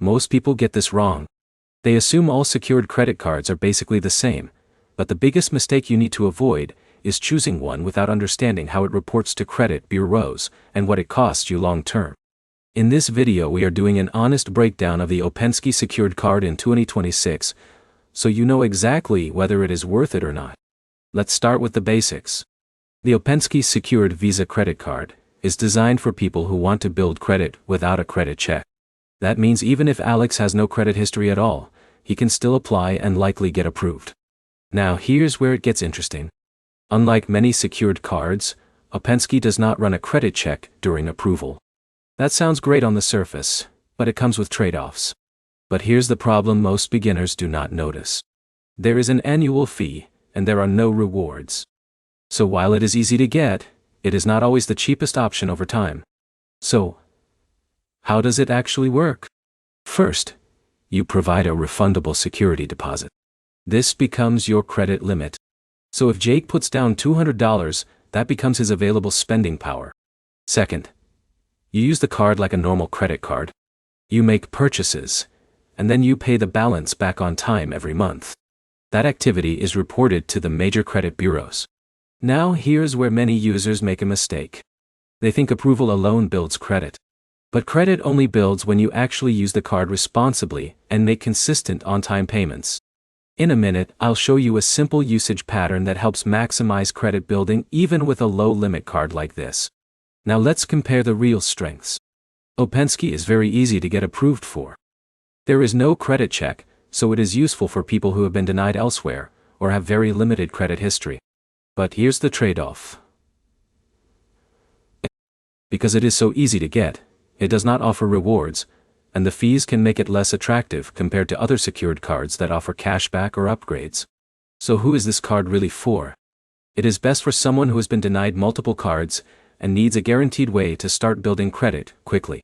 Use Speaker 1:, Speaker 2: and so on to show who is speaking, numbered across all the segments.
Speaker 1: Most people get this wrong. They assume all secured credit cards are basically the same, but the biggest mistake you need to avoid is choosing one without understanding how it reports to credit bureaus and what it costs you long term. In this video we are doing an honest breakdown of the OpenSky secured card in 2026, so you know exactly whether it is worth it or not. Let's start with the basics. The OpenSky secured Visa credit card is designed for people who want to build credit without a credit check. That means even if Alex has no credit history at all, he can still apply and likely get approved. Now here's where it gets interesting. Unlike many secured cards, OpenSky does not run a credit check during approval. That sounds great on the surface, but it comes with trade-offs. But here's the problem most beginners do not notice. There is an annual fee, and there are no rewards. So while it is easy to get, it is not always the cheapest option over time. So, how does it actually work? First, you provide a refundable security deposit. This becomes your credit limit. So if Jake puts down $200, that becomes his available spending power. Second, you use the card like a normal credit card. You make purchases, and then you pay the balance back on time every month. That activity is reported to the major credit bureaus. Now here's where many users make a mistake. They think approval alone builds credit. But credit only builds when you actually use the card responsibly and make consistent on-time payments. In a minute, I'll show you a simple usage pattern that helps maximize credit building even with a low-limit card like this. Now let's compare the real strengths. OpenSky is very easy to get approved for. There is no credit check, so it is useful for people who have been denied elsewhere or have very limited credit history. But here's the trade-off. Because it is so easy to get, it does not offer rewards, and the fees can make it less attractive compared to other secured cards that offer cashback or upgrades. So who is this card really for? It is best for someone who has been denied multiple cards and needs a guaranteed way to start building credit quickly.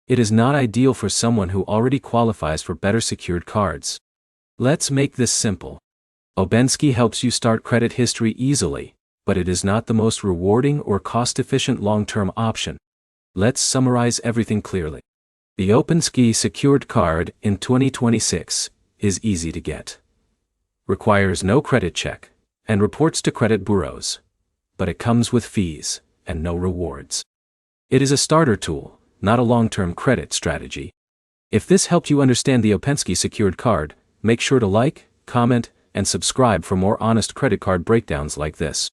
Speaker 1: It is not ideal for someone who already qualifies for better secured cards. Let's make this simple. OpenSky helps you start credit history easily, but it is not the most rewarding or cost-efficient long-term option. Let's summarize everything clearly. The OpenSky secured card in 2026 is easy to get, requires no credit check, and reports to credit bureaus, but it comes with fees and no rewards. It is a starter tool, not a long-term credit strategy. If this helped you understand the OpenSky secured card, make sure to like, comment, and subscribe for more honest credit card breakdowns like this.